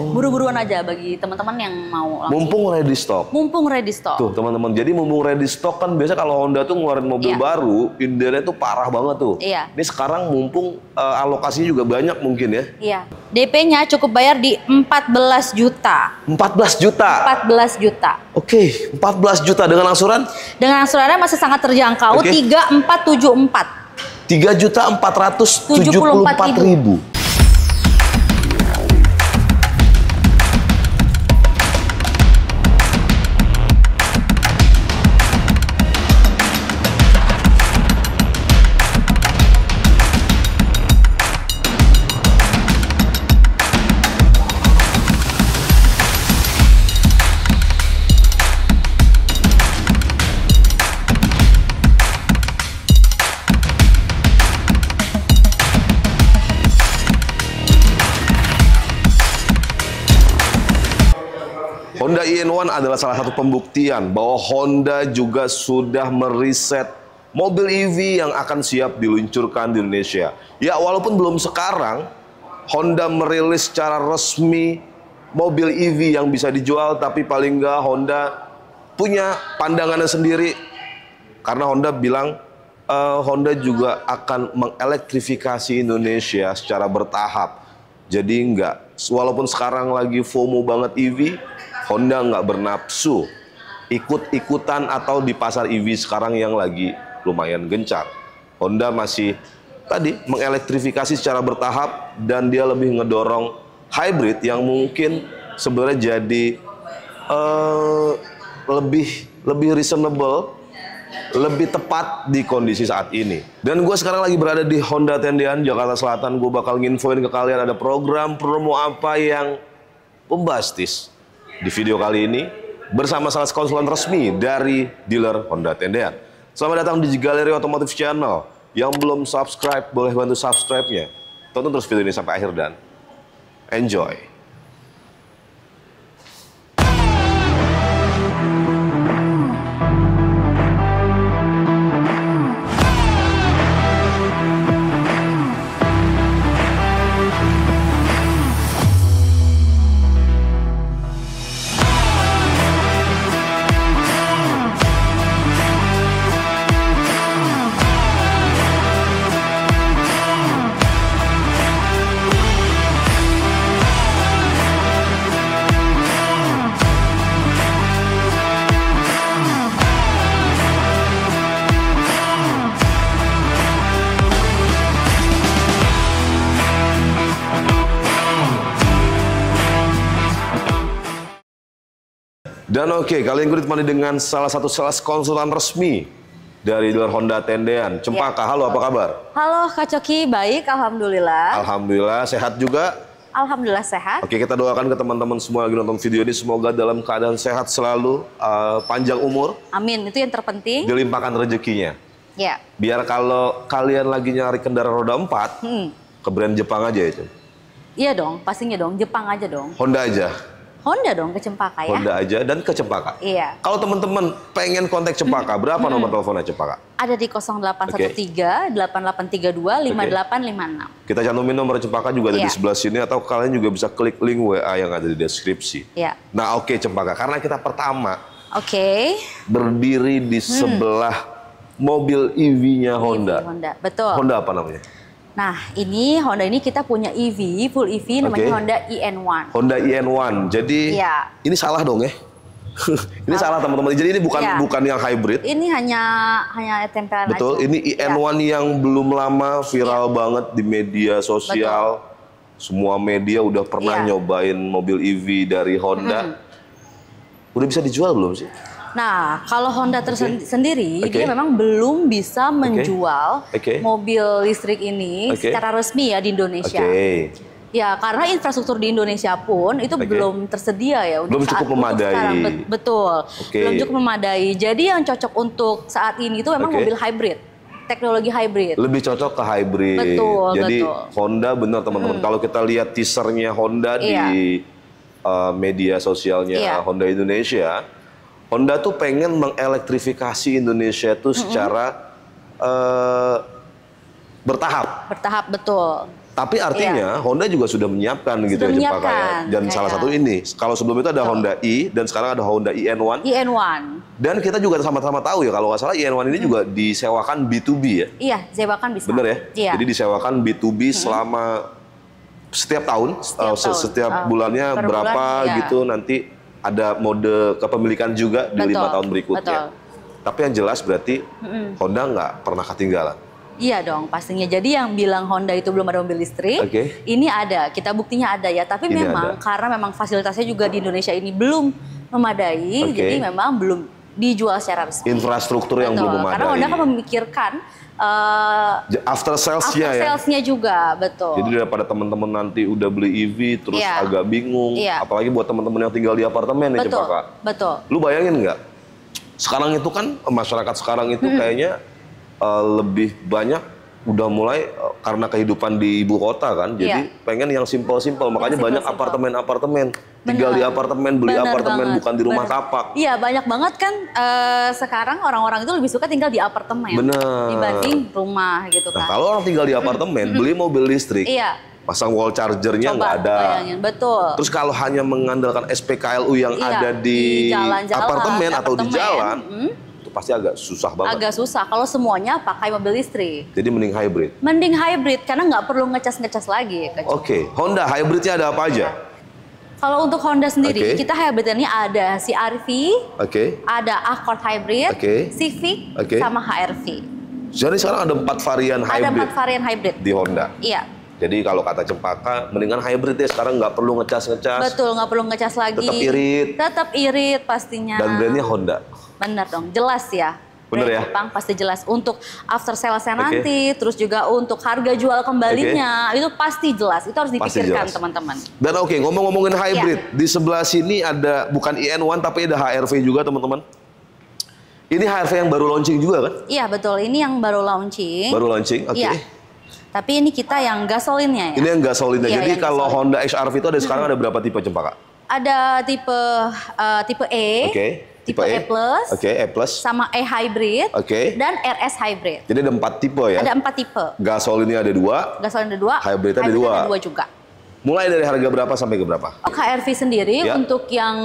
Buru-buruan aja bagi teman-teman yang mau launching. Mumpung ready stock. Mumpung ready stock. Tuh teman-teman, jadi mumpung ready stock kan biasa kalau Honda tuh ngeluarin mobil baru, indernya tuh parah banget tuh. Iya. Ini sekarang mumpung alokasinya juga banyak mungkin ya. Iya. DP-nya cukup bayar di 14 juta. 14 juta? 14 juta. Oke, 14 juta dengan angsuran? Dengan angsurannya masih sangat terjangkau, 3474. 3.474.000. Honda in1 adalah salah satu pembuktian bahwa Honda juga sudah meriset mobil EV yang akan siap diluncurkan di Indonesia. Ya, walaupun belum sekarang Honda merilis secara resmi mobil EV yang bisa dijual, tapi paling nggak Honda punya pandangannya sendiri. Karena Honda bilang Honda juga akan mengelektrifikasi Indonesia secara bertahap. Jadi nggak, walaupun sekarang lagi FOMO banget EV, Honda nggak bernapsu ikut-ikutan atau di pasar EV sekarang yang lagi lumayan gencar. Honda masih tadi mengelektrifikasi secara bertahap dan dia lebih ngedorong hybrid yang mungkin sebenarnya jadi lebih reasonable, lebih tepat di kondisi saat ini. Dan gue sekarang lagi berada di Honda Tendean, Jakarta Selatan. Gue bakal nginfoin ke kalian ada program promo apa yang bombastis di video kali ini bersama sales konsulen resmi dari dealer Honda Tendean. Selamat datang di Galeri Otomotif Channel. Yang belum subscribe boleh bantu subscribe-nya. Tonton terus video ini sampai akhir dan enjoy. Dan oke, kalian gue ditemani dengan salah satu sales konsultan resmi dari dealer Honda Tendean. Cempaka, halo, apa kabar? Halo Kak Coki, baik, alhamdulillah. Alhamdulillah, sehat juga? Alhamdulillah sehat. Oke, kita doakan ke teman-teman semua yang lagi nonton video ini, semoga dalam keadaan sehat selalu, panjang umur. Amin, itu yang terpenting. Dilimpahkan rezekinya. Ya. Biar kalau kalian lagi nyari kendaraan roda 4, ke brand Jepang aja itu. Iya dong, pastinya dong, Jepang aja dong. Honda aja. Honda dong ke Cempaka ya. Honda aja dan ke Cempaka. Iya. Kalau teman-teman pengen kontak Cempaka, berapa nomor teleponnya Cempaka? Ada di 0813-8832-5856. Kita cantumin nomor Cempaka juga ada Iya. di sebelah sini, atau kalian juga bisa klik link WA yang ada di deskripsi. Iya. Nah oke Cempaka, karena kita pertama berdiri di sebelah mobil EV-nya Honda. Honda, betul. Honda apa namanya? Nah, Honda ini kita punya EV, full EV, namanya Honda in1. Honda in1. Jadi ini salah dong ya? Ini salah teman-teman. Jadi ini bukan yang hybrid. Ini hanya tempelan aja. Betul. Ini in1 yang belum lama viral banget di media sosial. Semua media udah pernah nyobain mobil EV dari Honda. Udah bisa dijual belum sih? Nah, kalau Honda sendiri, dia memang belum bisa menjual mobil listrik ini secara resmi ya di Indonesia. Ya, karena infrastruktur di Indonesia pun itu belum tersedia ya untuk belum cukup memadai. Betul, belum cukup memadai. Jadi yang cocok untuk saat ini itu memang mobil hybrid, teknologi hybrid. Lebih cocok ke hybrid. Betul. Jadi Honda benar teman-teman. Kalau kita lihat teasernya Honda di media sosialnya Honda Indonesia. Honda tuh pengen mengelektrifikasi Indonesia tuh secara bertahap. Bertahap, betul. Tapi artinya Honda juga sudah menyiapkan gitu ya Cempaka ya. Dan salah satu ini, kalau sebelum itu ada Honda i dan sekarang ada Honda IN1. Dan kita juga sama-sama tahu ya, kalau nggak salah IN1 ini juga disewakan B2B ya. Iya, sewakan bisa. Bener ya? Iya. Jadi disewakan B2B selama setiap tahun, setiap bulannya berapa gitu, nanti ada mode kepemilikan juga di 5 tahun berikutnya. Tapi yang jelas berarti Honda nggak pernah ketinggalan. Iya dong, pastinya. Jadi yang bilang Honda itu belum ada mobil listrik, ini ada. Kita buktinya ada ya. Tapi ini memang karena memang fasilitasnya juga di Indonesia ini belum memadai, jadi memang belum dijual secara resmi. Infrastruktur yang belum memadai. Karena Honda kan memikirkan after salesnya ya. Salesnya juga, betul. Jadi daripada teman-teman nanti udah beli EV terus agak bingung, apalagi buat teman-teman yang tinggal di apartemen ya Cempaka. Betul. Lu bayangin nggak? Sekarang itu kan masyarakat sekarang itu kayaknya lebih banyak udah mulai karena kehidupan di ibu kota kan, jadi pengen yang simpel-simpel, makanya banyak apartemen-apartemen. Tinggal di apartemen, beli apartemen, bukan di rumah tapak. Iya, banyak banget kan sekarang orang-orang itu lebih suka tinggal di apartemen dibanding rumah gitu kan. Nah, kalau orang tinggal di apartemen, beli mobil listrik, pasang wall chargernya nggak ada. Bayangin, betul. Terus kalau hanya mengandalkan SPKLU yang ada di apartemen atau di jalan, pasti agak susah banget. Agak susah kalau semuanya pakai mobil listrik. Jadi mending hybrid. Mending hybrid karena nggak perlu ngecas lagi. Oke, Honda hybridnya ada apa aja? Kalau untuk Honda sendiri, kita hybrid ini ada CR-V, ada Accord Hybrid, Civic, sama HR-V. Jadi sekarang ada 4 varian hybrid. Ada 4 varian hybrid di Honda. Iya. Jadi kalau kata Cempaka, mendingan hybrid ya sekarang, nggak perlu ngecas-ngecas. Betul, nggak perlu ngecas lagi. Tetap irit. Tetap irit pastinya. Dan brandnya Honda. Bener dong, jelas ya. Bener ya? Jepang pasti jelas. Untuk after sales-nya nanti, terus juga untuk harga jual kembalinya, itu pasti jelas. Itu harus dipikirkan teman-teman. Dan ngomong-ngomongin hybrid, di sebelah sini ada bukan IN1 tapi ada HR-V juga teman-teman. Ini HR-V yang baru launching juga kan? Iya betul, ini yang baru launching. Baru launching, Tapi ini kita yang gasolinnya ya. Ini yang gasolinnya. Jadi kalau Honda HR-V itu ada sekarang ada berapa tipe Cempaka? Ada tipe E. Tipe E+, E+, sama E hybrid, dan RS hybrid. Jadi ada 4 tipe ya? Ada 4 tipe. Gasolinnya ada 2. Gasolin ada 2. Hybrid ada 2. Ada 2 juga. Mulai dari harga berapa sampai ke berapa? HR-V sendiri untuk yang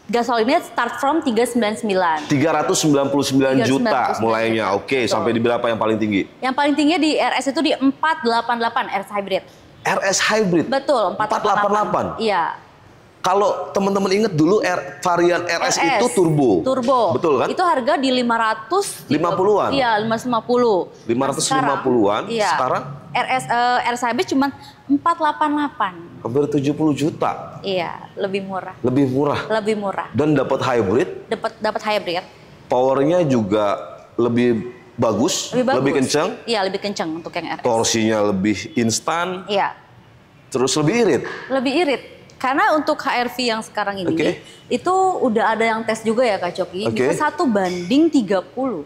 gasolinnya start from 399. 399 juta mulainya. Sampai di berapa yang paling tinggi? Yang paling tinggi di RS itu di 488 RS hybrid. RS hybrid? Betul, 488. Iya. Kalau teman-teman ingat dulu varian RS itu turbo. Betul kan? Itu harga di 550-an. Iya, 550. 550-an. Sekarang RS hybrid cuma 488. Hampir 70 juta. Iya, lebih murah. Lebih murah. Lebih murah. Dan dapat hybrid. Dapat hybrid. Powernya juga lebih bagus, lebih kencang. Iya, lebih kencang untuk yang RS. Torsinya lebih instan. Iya. Terus lebih irit. Lebih irit. Karena untuk HR-V yang sekarang ini, itu udah ada yang tes juga ya Kak Coki, bisa 1 banding 30. 1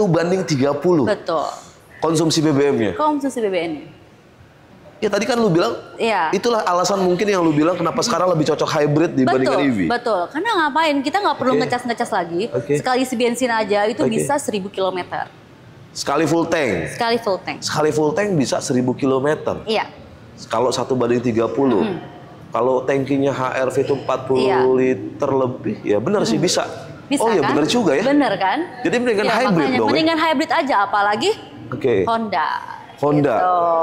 banding 30? Betul. Konsumsi BBM-nya? Konsumsi BBM-nya. Ya tadi kan lu bilang, itulah alasan mungkin yang lu bilang kenapa sekarang lebih cocok hybrid dibandingkan EV. Betul, karena ngapain, kita nggak perlu ngecas-ngecas lagi, sekali isi bensin aja itu bisa 1000 km. Sekali full tank? Sekali full tank. Sekali full tank bisa 1000 km? Iya. Kalau 1 banding 30? Kalau tankinya HR-V itu 40 liter lebih, ya benar sih bisa. Bisa kan? Benar juga ya. Benar kan? Jadi mendingan hybrid dong. Mendingan hybrid aja, apalagi Honda. Gitu.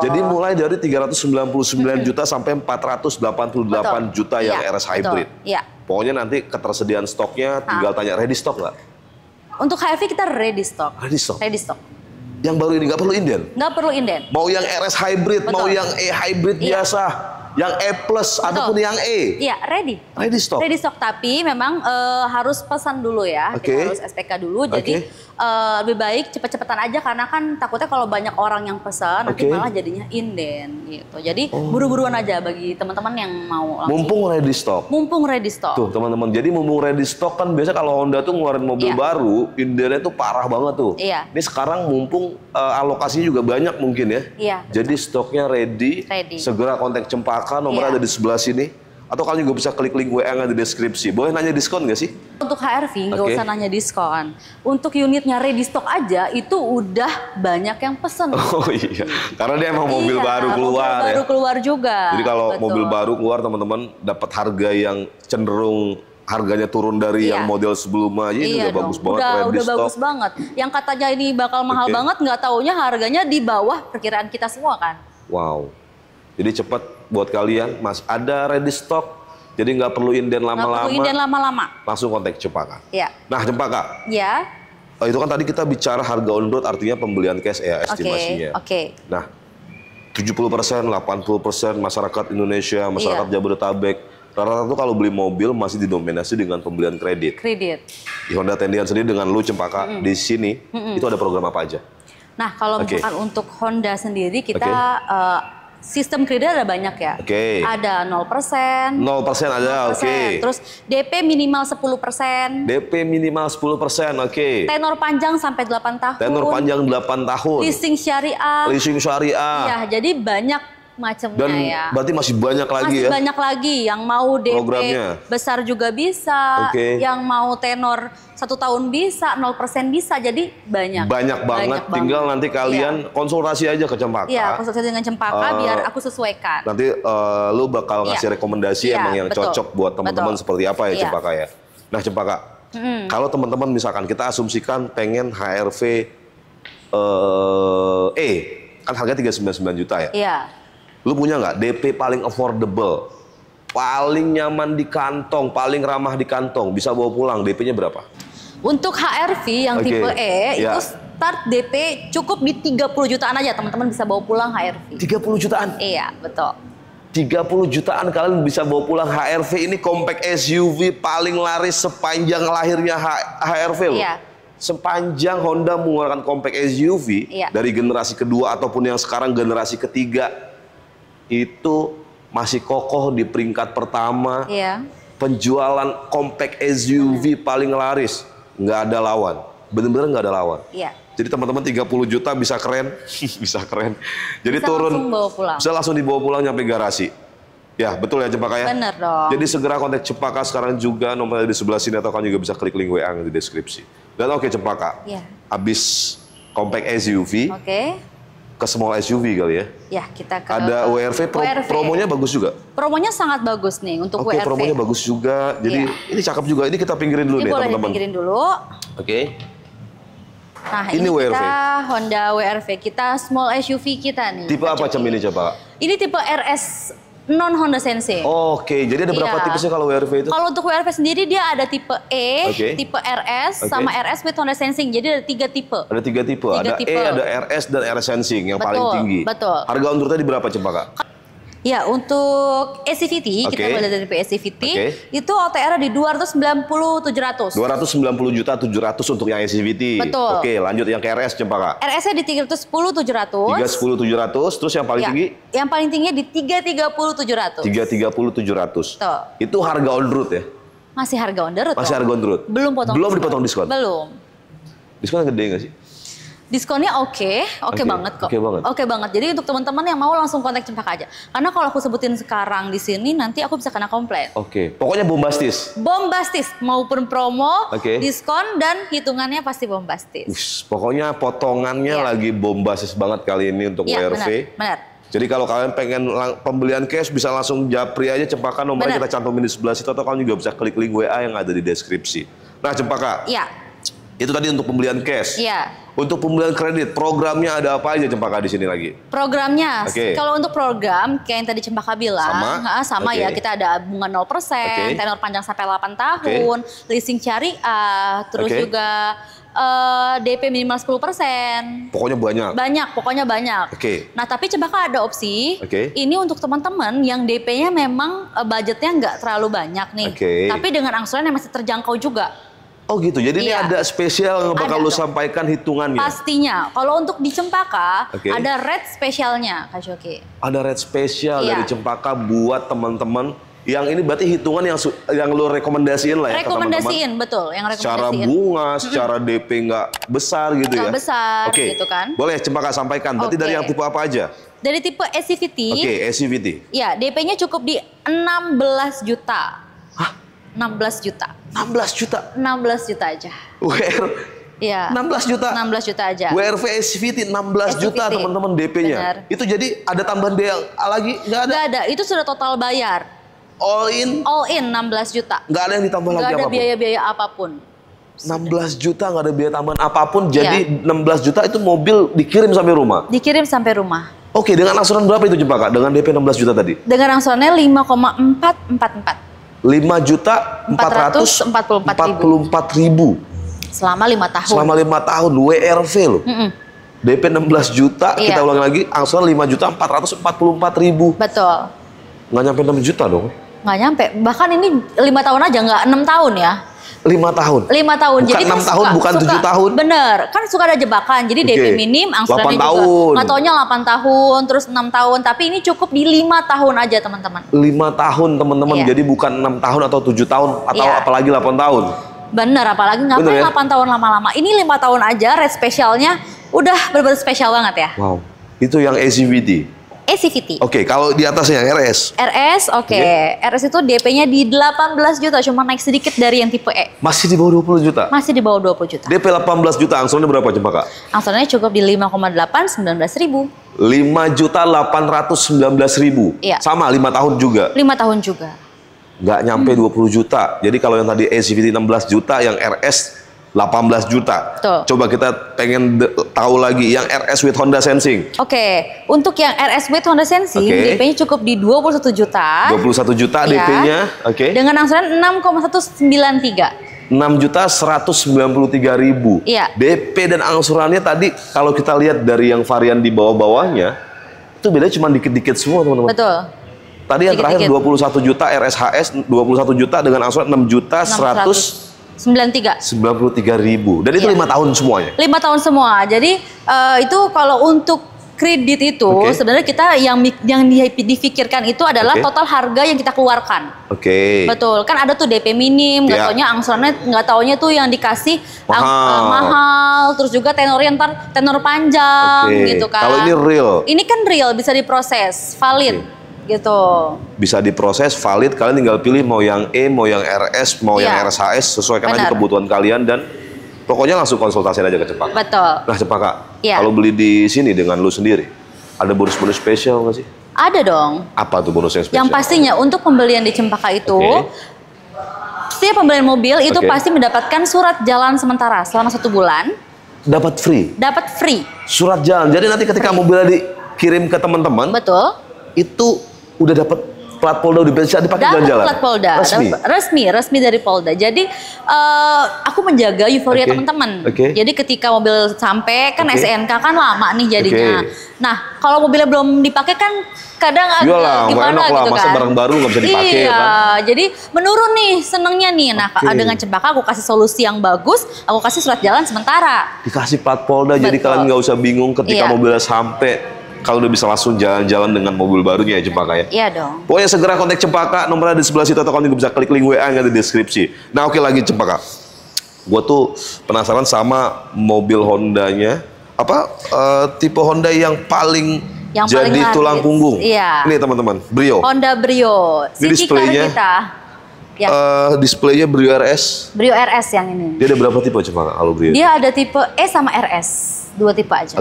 Jadi mulai dari 399 juta sampai 488 juta yang RS hybrid. Pokoknya nanti ketersediaan stoknya tinggal tanya ready stock nggak? Untuk HR-V kita ready stock. Ready stock. Ready stock. Yang baru ini nggak perlu inden? Nggak perlu inden. Mau yang RS hybrid, mau yang E hybrid biasa. Yang E+, ataupun yang E? Iya, ready. Ready stock? Ready stock, tapi memang harus pesan dulu ya. Kita harus SPK dulu, jadi lebih baik cepet-cepetan aja. Karena kan takutnya kalau banyak orang yang pesan, nanti malah jadinya inden gitu. Jadi buru-buruan aja bagi teman-teman yang mau langsung. Mumpung ready stock? Mumpung ready stock. Tuh teman-teman, jadi mumpung ready stock kan biasa kalau Honda tuh ngeluarin mobil baru, indennya tuh parah banget tuh. Iya. Ini sekarang mumpung alokasinya juga banyak mungkin ya. Iya. Jadi stoknya ready. Segera kontak Cempaka, nomornya ada di sebelah sini. Atau kalian juga bisa klik link WA yang ada di deskripsi. Boleh nanya diskon nggak sih? Untuk HRV nggak usah nanya diskon. Untuk unitnya ready stock aja itu udah banyak yang pesen. Oh iya, karena dia emang mobil baru keluar. Mobil baru keluar juga. Jadi kalau mobil baru keluar teman-teman dapat harga yang cenderung harganya turun dari yang model sebelumnya aja. Ini udah bagus banget. Udah bagus banget. Yang katanya ini bakal mahal banget, nggak taunya harganya di bawah perkiraan kita semua kan. Wow. Jadi cepat buat kalian, Mas. Ada ready stock, jadi nggak perlu inden lama-lama. Langsung kontak Cempaka. Iya. Nah, Cempaka. Iya. Itu kan tadi kita bicara harga on road, artinya pembelian cash ya, estimasinya. Oke. Nah, 70%, 80% masyarakat Indonesia, masyarakat Jabodetabek, rata-rata tuh kalau beli mobil masih didominasi dengan pembelian kredit. Di Honda Tendian sendiri dengan lu Cempaka di sini, itu ada program apa aja? Nah, kalau misalkan untuk Honda sendiri kita sistem kredit ada banyak ya. Ada 0%. 0% ada, Terus DP minimal 10%. DP minimal 10%, Tenor panjang sampai 8 tahun. Tenor panjang 8 tahun. Leasing syariah. Ya, jadi banyak macamnya ya. Berarti masih banyak lagi masih banyak lagi. Yang mau DP besar juga bisa. Yang mau tenor 1 tahun bisa, 0% bisa. Jadi banyak. Banyak banget. Tinggal nanti kalian konsultasi aja ke Cempaka. Iya, konsultasi dengan Cempaka biar aku sesuaikan. Nanti lu bakal ngasih rekomendasi emang yang cocok buat teman-teman seperti apa ya Cempaka ya. Nah Cempaka, kalau teman-teman misalkan kita asumsikan pengen HRV kan harga 399 juta ya. Iya. Lu punya nggak DP paling affordable, paling nyaman di kantong, paling ramah di kantong, bisa bawa pulang, DP-nya berapa? Untuk HRV yang tipe E itu start DP cukup di 30 jutaan aja, teman-teman bisa bawa pulang HRV. 30 jutaan? Iya, betul. 30 jutaan kalian bisa bawa pulang HRV. Ini compact SUV paling laris sepanjang lahirnya HRV loh. Iya. Sepanjang Honda mengeluarkan compact SUV dari generasi kedua ataupun yang sekarang generasi ketiga, itu masih kokoh di peringkat pertama. Penjualan compact SUV paling laris, nggak ada lawan, bener-bener nggak ada lawan. Jadi teman-teman 30 juta bisa keren, bisa keren. Jadi bisa turun, bisa langsung dibawa pulang nyampe garasi. Ya betul ya Cempaka ya. Bener dong. Jadi segera kontak Cempaka sekarang juga, nomornya di sebelah sini atau kan juga bisa klik link WA di deskripsi. Dan Cempaka, abis compact SUV. Ke small SUV kali ya? Ya, kita ke... Ada WRV, promonya bagus juga? Promonya sangat bagus nih untuk WRV. Promonya bagus juga. Jadi ini cakep juga. Ini kita pinggirin dulu nih teman-teman. Boleh pinggirin dulu. Nah, ini WRV. Kita Honda WRV. Kita small SUV kita nih. Tipe apa ini coba? Ini tipe RS non Honda Sensei. Jadi ada berapa tipenya kalau WRV itu? Kalau untuk WRV sendiri dia ada tipe E, tipe RS, sama RS with Honda Sensing. Jadi ada 3 tipe. Ada 3 tipe. Ada E, ada RS, dan RS Sensing yang paling tinggi. Betul. Harga on roadnya di berapa Cempaka? Ya, untuk SCVT, kita mulai dari SCVT, itu OTR di 290.700. 290.700 untuk yang SCVT. Betul. Lanjut yang ke RS Cempaka. RS-nya di 310.700. 310.700, terus yang paling tinggi? Yang paling tinggi di 330.700. 330.700. Itu harga on road ya? Masih harga on road. Masih harga on road. Belum dipotong diskon. Belum. Diskonnya gede nggak sih? Diskonnya oke banget kok. Oke banget. Jadi untuk teman-teman yang mau langsung kontak Cempaka aja. Karena kalau aku sebutin sekarang di sini nanti aku bisa kena komplain. Pokoknya bombastis. Bombastis, maupun promo, diskon dan hitungannya pasti bombastis. Pokoknya potongannya lagi bombastis banget kali ini untuk WRV. Benar. Jadi kalau kalian pengen pembelian cash bisa langsung japri aja Cempaka, nomornya kita cantumin di sebelah situ atau kalian juga bisa klik link WA yang ada di deskripsi. Nah Cempaka. Itu tadi untuk pembelian cash. Untuk pembelian kredit, programnya ada apa aja Cempaka di sini lagi? Programnya, kalau untuk program kayak yang tadi Cempaka bilang, sama ya, kita ada bunga 0%, tenor panjang sampai 8 tahun, leasing syariah, terus juga DP minimal 10%. Pokoknya banyak. Pokoknya banyak. Nah, tapi Cempaka ada opsi, ini untuk teman-teman yang DP-nya memang budgetnya nggak terlalu banyak nih, tapi dengan angsuran yang masih terjangkau juga. Jadi ini ada spesial yang bakal lu sampaikan hitungannya? Pastinya. Kalau untuk di Cempaka, ada rate spesialnya, Kak Shoki. Ada rate spesial dari Cempaka buat teman-teman. Yang ini berarti hitungan yang lu rekomendasiin lah ya ke teman-teman? Rekomendasiin, betul. Yang rekomendasiin. Secara bunga, secara DP nggak besar gitu ya? Nggak besar gitu kan. Boleh Cempaka sampaikan. Berarti dari yang tipe apa aja? Dari tipe SCVT. Oke, SCVT. Ya, DP-nya cukup di 16 juta. Hah? 16 juta. 16 juta? 16 juta aja. Iya. 16 juta. 16 juta aja. WRV SCVT 16 juta teman-teman DP-nya. Itu jadi ada tambahan biaya lagi? Nggak ada? Nggak ada, itu sudah total bayar. All in? All in 16 juta. Nggak ada yang ditambah lagi apapun? Nggak ada biaya-biaya apapun. 16 juta nggak ada biaya tambahan apapun, jadi 16 juta itu mobil dikirim sampai rumah? Dikirim sampai rumah. Oke, dengan angsuran berapa itu Cempaka? Dengan DP 16 juta tadi? Dengan angsurannya 5,444. 5 juta 444 ribu. Selama 5 tahun. Selama 5 tahun, WRV loh. DP 16 juta, kita ulang lagi, angsuran 5 juta 444 ribu. Betul. Nggak nyampe 6 juta dong? Nggak nyampe, bahkan ini 5 tahun aja, nggak 6 tahun ya. 5 tahun? 5 tahun. Bukan jadi 6 tahun, bukan 7 tahun? Bener, kan suka ada jebakan. Jadi DP minim, angsurannya juga. Nggak taunya 8 tahun, terus 6 tahun. Tapi ini cukup di 5 tahun aja teman-teman. 5 tahun teman-teman, jadi bukan 6 tahun atau 7 tahun, atau apalagi 8 tahun. Bener, apalagi ngapain 8 tahun lama-lama. Ini 5 tahun aja, rate spesialnya udah bener-bener spesial banget ya. Wow, itu yang SCVT. SCVT. Oke, kalau di atasnya RS? RS, RS itu DP-nya di 18 juta, cuma naik sedikit dari yang tipe E. Masih di bawah 20 juta? Masih di bawah 20 juta. DP 18 juta, angsurannya berapa Cempaka? Angsurannya cukup di 5,8, 19 ribu. 5.819.000. Iya. Sama 5 tahun juga? 5 tahun juga. Nggak nyampe 20 juta. Jadi kalau yang tadi SCVT 16 juta, yang RS 18 juta. Tuh. Coba kita pengen tahu lagi yang RS with Honda Sensing. Untuk yang RS with Honda Sensing, DP-nya cukup di 21 juta. 21 juta DP-nya, Dengan angsuran 6,193. 6.193.000. Iya. DP dan angsurannya tadi kalau kita lihat dari yang varian di bawah-bawahnya, itu bedanya cuma dikit-dikit semua teman-teman. Betul. Tadi yang terakhir 21 juta RSHS, 21 juta dengan angsuran 6.193.000. Dan itu 5 tahun semuanya? 5 tahun semua. Jadi itu kalau untuk kredit itu sebenarnya kita yang difikirkan itu adalah total harga yang kita keluarkan. Betul. Kan ada tuh DP minim, nggak taunya angsurannya, nggak taunya tuh yang dikasih mahal, terus juga tenornya tenor panjang gitu kan. Kalau ini real? Ini kan real, bisa diproses, valid. Gitu. Bisa diproses, valid, kalian tinggal pilih mau yang E, mau yang RS, mau yang RSHS, sesuaikan aja kebutuhan kalian dan pokoknya langsung konsultasi aja ke Cempaka. Betul. Nah Cempaka, kalau beli di sini dengan lu sendiri, ada bonus-bonus spesial nggak sih? Ada dong. Apa tuh bonus yang spesial? Yang pastinya untuk pembelian di Cempaka itu, setiap pembelian mobil itu pasti mendapatkan surat jalan sementara selama 1 bulan. Dapat free? Dapat free. Surat jalan, jadi nanti ketika mobilnya dikirim ke teman-teman, itu udah dapat plat Polda, udah bisa dipakai jalan-jalan. Plat Polda, resmi dari Polda. Jadi aku menjaga euforia teman-teman. Jadi ketika mobil sampai kan SNK kan lama nih jadinya. Nah kalau mobilnya belum dipakai kan kadang agak gimana gitu kan. Masa barang baru nggak bisa dipakai. Jadi menurun nih senengnya nih. Nah dengan Cempaka aku kasih solusi yang bagus. Aku kasih surat jalan sementara. Dikasih plat Polda, jadi kalian nggak usah bingung ketika mobilnya sampai. Kalau udah bisa langsung jalan-jalan dengan mobil barunya ya Cempaka ya? Iya dong. Pokoknya segera kontak Cempaka, nomornya di sebelah situ atau kalian juga bisa klik link WA yang ada di deskripsi. Nah lagi Cempaka. Gue tuh penasaran sama mobil Hondanya. Tipe Honda yang paling jadi tulang punggung. Iya. Ini teman-teman, Brio. Honda Brio. Ini displaynya. Displaynya Brio RS. Brio RS yang ini. Dia ada berapa tipe Cempaka kalau Brio? Dia ada tipe E sama RS. 2 tipe aja.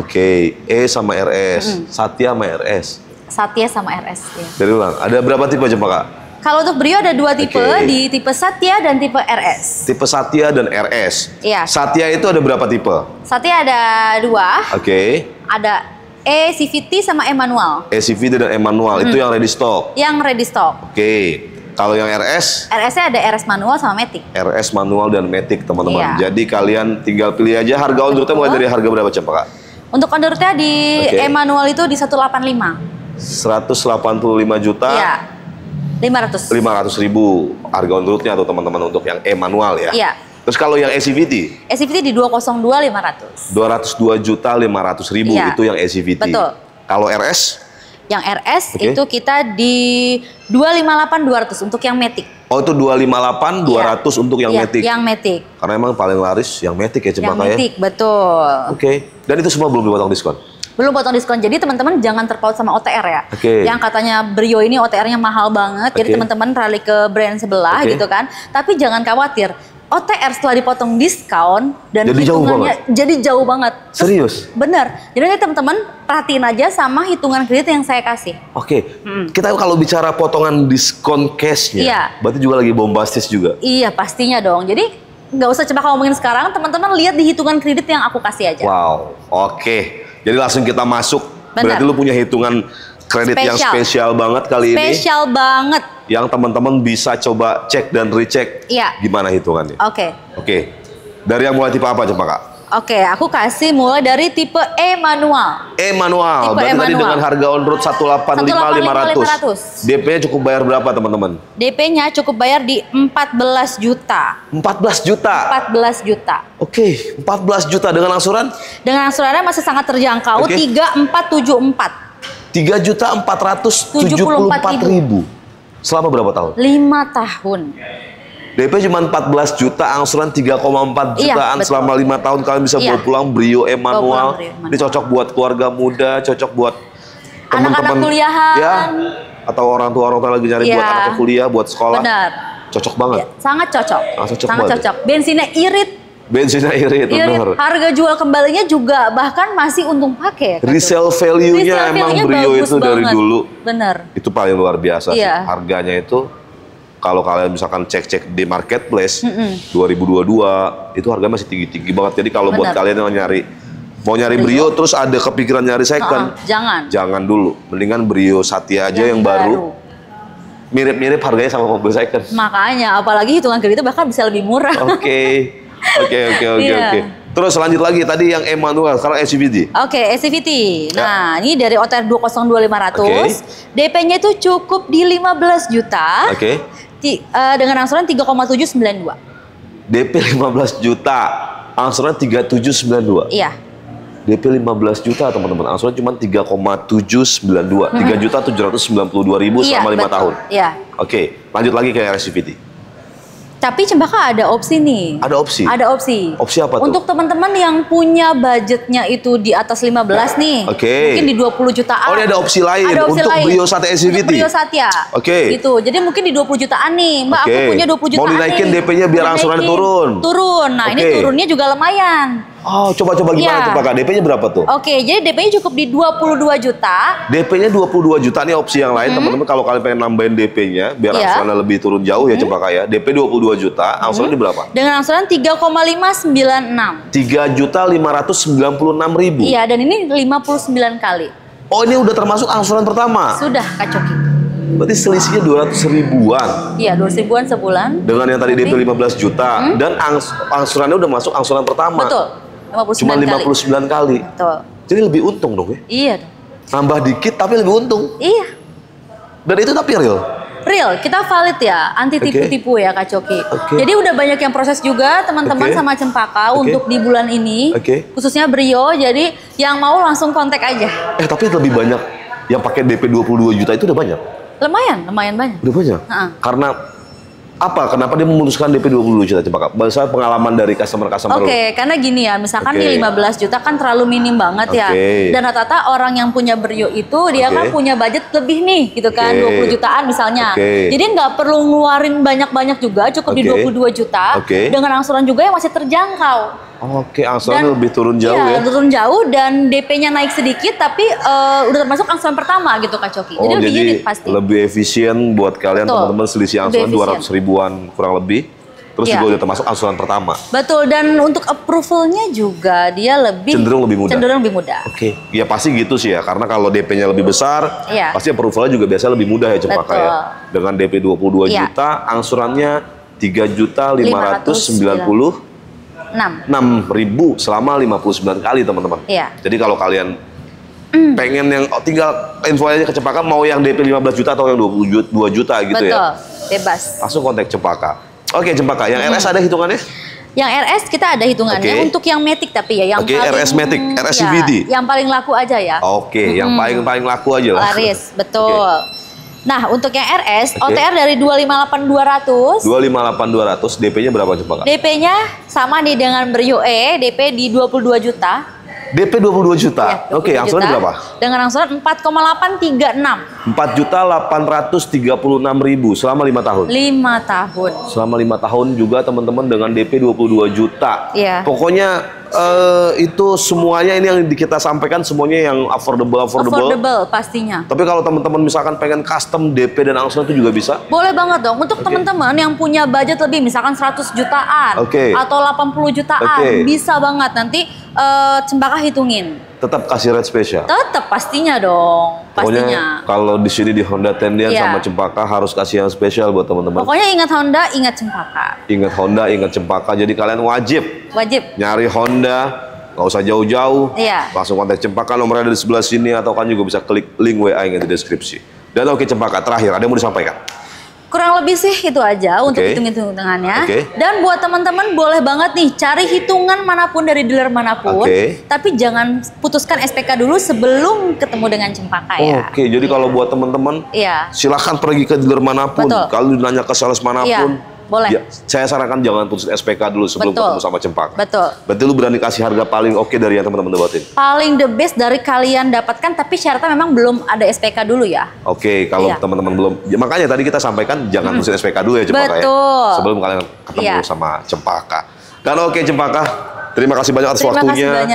E sama RS, Satya sama RS. Satya sama RS. Ya. Dari ulang, ada berapa tipe Cempaka? Kalau untuk Brio ada 2 tipe, di tipe Satya dan tipe RS. Tipe Satya dan RS. Iya. Satya itu ada berapa tipe? Satya ada 2. Ada E CVT sama E manual. E CVT dan E manual itu yang ready stock. Yang ready stock. Kalau yang RS? RS-nya ada RS manual sama Matic. RS manual dan Matic teman-teman. Jadi kalian tinggal pilih aja harga on route-nya mulai dari harga berapa Cempaka? Untuk on route-nya di E manual itu di 185. 185 juta. Iya. 500 ribu harga on route-nya tuh teman-teman untuk yang E manual ya. Iya. Terus kalau yang SCVT? SCVT di 202.500. 202.500.000 itu yang SCVT. Betul. Kalau RS? Yang RS itu kita di 258.200 untuk yang Matic. Oh itu 258.200 untuk yang Matic. Yang Matic. Karena emang paling laris yang Matic ya Cempaka ya. Yang Matic, betul. Dan itu semua belum dipotong diskon? Belum potong diskon. Jadi teman-teman jangan terpaut sama OTR ya. Yang katanya Brio ini OTR-nya mahal banget. Jadi teman-teman rally ke brand sebelah gitu kan. Tapi jangan khawatir. OTR setelah dipotong diskon dan jadi hitungannya jadi jauh banget. Serius? Bener. Jadi teman-teman perhatiin aja sama hitungan kredit yang saya kasih. Kita kalau bicara potongan diskon cashnya, berarti juga lagi bombastis juga. Iya pastinya dong. Jadi nggak usah coba ngomongin sekarang, teman-teman lihat di hitungan kredit yang aku kasih aja. Wow, jadi langsung kita masuk. Berarti lu punya hitungan kredit yang spesial banget kali ini. Spesial banget. Yang teman-teman bisa coba cek dan recheck gimana hitungannya. Dari yang mulai tipe apa coba Kak? Aku kasih mulai dari tipe E manual. Tipe berarti tadi dengan harga on road 185.500. DP-nya cukup bayar berapa teman-teman? DP-nya cukup bayar di 14 juta. 14 juta? 14 juta. 14 juta dengan angsuran? Dengan angsurannya masih sangat terjangkau, 3474. 3.474.000. Selama berapa tahun? 5 tahun. DP cuma 14 juta, angsuran 3,4 jutaan selama 5 tahun. Kalian bisa bawa pulang Brio E manual. Ini cocok buat keluarga muda, cocok buat teman-teman kuliahan. Atau orang tua lagi nyari buat anaknya kuliah, buat sekolah. Benar. Cocok banget. Sangat cocok. Sangat cocok. Bensinnya irit. Benar. Harga jual kembalinya juga bahkan masih untung pakai. Resale value-nya emang Brio itu dari dulu. Benar. Itu paling luar biasa sih. Harganya itu kalau kalian misalkan cek-cek di marketplace 2022 itu harganya masih tinggi-tinggi banget. Jadi kalau buat kalian yang mau nyari Brio terus ada kepikiran nyari second, jangan dulu. Mendingan Brio Satya aja yang baru. Mirip-mirip harganya sama mobil second. Makanya apalagi hitungan kreditnya bahkan bisa lebih murah. Oke. Terus lanjut lagi tadi yang E manual, sekarang SCVT. SCVT. Nah, ini dari OTR 202.500. DP-nya itu cukup di 15 juta. Dengan angsuran 3,792. DP 15 juta, angsuran 3,792. Iya. DP 15 juta teman-teman, angsuran cuma 3,792. 3.792.000 selama 5 tahun. Iya. Lanjut lagi ke SCVT. Tapi Cempaka ada opsi nih. Ada opsi? Ada opsi. Opsi apa tuh? Untuk teman-teman yang punya budgetnya itu di atas 15 nih. Mungkin di 20 jutaan. Ini ada opsi lain untuk Brio Satya SCVT? Brio Satya. Gitu. Jadi mungkin di 20 jutaan nih. Mbak, aku punya 20 jutaan nih. Mau dinaikin DP-nya biar angsurannya turun? Turun. Nah, ini turunnya juga lumayan. Coba gimana tuh Pak? DP-nya berapa tuh? Jadi DP-nya cukup di 22 juta. DP-nya 22 juta nih opsi yang lain teman-teman. Kalau kalian pengen nambahin DP-nya biar angsurannya lebih turun jauh ya Cempaka ya. DP 22 juta, angsuran di berapa? Dengan angsuran 3,596. 3.596.000. Iya, dan ini 59 kali. Ini udah termasuk angsuran pertama? Sudah, Kak Coki. Berarti selisihnya 200 ribuan. Iya, 200 ribuan sebulan. Dengan yang tadi DP 15 juta dan angsurannya udah masuk angsuran pertama. Betul. 59 cuma 59 kali. Betul. Jadi lebih untung dong ya? Iya. Nambah dikit tapi lebih untung. Iya. Dan itu tapi real? Real, kita valid ya, anti tipu-tipu ya Kak Coki. Jadi udah banyak yang proses juga teman-teman sama Cempaka untuk di bulan ini. Khususnya Brio, jadi yang mau langsung kontak aja. Tapi lebih banyak yang pakai DP 22 juta itu udah banyak? Lumayan banyak. Udah banyak? Karena apa? Kenapa dia memutuskan DP 22 juta? Coba Kak, bahasa pengalaman dari customer. Karena gini ya, misalkan nih 15 juta kan terlalu minim banget ya. Dan rata-rata orang yang punya Brio itu dia kan punya budget lebih nih gitu kan, 20 jutaan misalnya. Jadi nggak perlu ngeluarin banyak-banyak juga, cukup di 22 juta dengan angsuran juga yang masih terjangkau. Angsuran lebih turun jauh ya? Turun jauh dan DP-nya naik sedikit tapi udah termasuk angsuran pertama gitu Kak Coki. Jadi lebih unit pasti. Lebih efisien buat kalian teman-teman, selisih angsuran 200 ribuan kurang lebih. Terus juga udah termasuk angsuran pertama. Betul, dan untuk approval-nya juga dia cenderung lebih mudah. Ya pasti gitu sih ya, karena kalau DP-nya lebih besar, pasti approval-nya juga biasanya lebih mudah ya Cempaka ya. Dengan DP 22 juta, angsurannya 3.596.000 selama 59 kali teman-teman. Jadi kalau kalian pengen yang tinggal info aja ke Cempaka, mau yang DP 15 juta atau yang 22 juta gitu ya. Bebas. Langsung kontak Cempaka. Cempaka, yang RS ada hitungannya? Yang RS kita ada hitungannya untuk yang Matic tapi ya yang paling RS Matic, RS CVT. Yang paling laku aja ya. Yang paling laku aja lah. Laris, betul. Nah, untuk yang RS, OTR dari 258.200. 258.200, DP-nya berapa coba Kak? DP-nya sama nih dengan Brio E, DP di 22 juta. DP 22 juta. Ya, Oke, angsuran berapa? Dengan angsuran 4,836. 4.836.000 selama 5 tahun. 5 tahun. Selama 5 tahun juga teman-teman dengan DP 22 juta. Iya. Pokoknya itu semuanya ini yang kita sampaikan semuanya yang affordable. Affordable pastinya. Tapi kalau teman-teman misalkan pengen custom DP dan angsuran itu juga bisa? Boleh banget dong. Untuk teman-teman yang punya budget lebih, misalkan 100 jutaan atau 80 jutaan, bisa banget. Nanti Cempaka hitungin. Tetap kasih rate spesial? Tetap pastinya dong. Pokoknya kalau di sini di Honda Tendian sama Cempaka harus kasih yang spesial buat teman-teman. Pokoknya ingat Honda, ingat Cempaka. Ingat Honda, ingat Cempaka. Jadi kalian wajib nyari Honda, nggak usah jauh-jauh. Langsung kontak Cempaka, nomornya ada di sebelah sini, atau kan juga bisa klik link WA yang di deskripsi. Dan oke Cempaka, terakhir ada yang mau disampaikan? Kurang lebih sih itu aja untuk hitung-hitungannya. Dan buat teman-teman boleh banget nih cari hitungan manapun dari dealer manapun. Tapi jangan putuskan SPK dulu sebelum ketemu dengan Cempaka ya. Jadi kalau buat teman-teman silahkan pergi ke dealer manapun. Kalau nanya ke sales manapun. Boleh. Ya, saya sarankan jangan putus SPK dulu sebelum ketemu sama Cempaka. Berarti lu berani kasih harga paling oke dari yang teman-teman dapatin? Paling the best dari kalian dapatkan, tapi syaratnya memang belum ada SPK dulu ya. Kalau teman-teman belum, ya, makanya tadi kita sampaikan jangan putus SPK dulu ya Cempaka ya. Sebelum kalian ketemu sama Cempaka. Dan Cempaka, terima kasih banyak atas waktunya.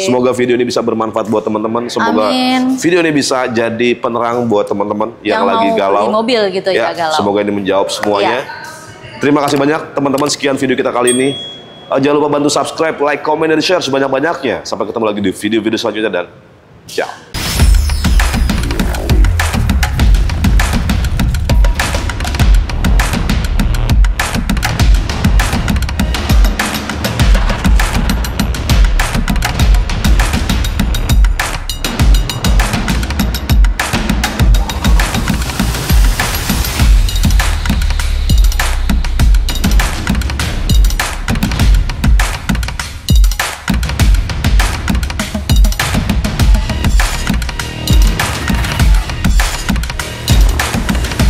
Semoga video ini bisa bermanfaat buat teman-teman. Semoga video ini bisa jadi penerang buat teman-teman yang lagi galau. Di mobil gitu ya galau. Semoga ini menjawab semuanya. Terima kasih banyak teman-teman. Sekian video kita kali ini. Jangan lupa bantu subscribe, like, comment, dan share sebanyak-banyaknya. Sampai ketemu lagi di video-video selanjutnya dan ciao.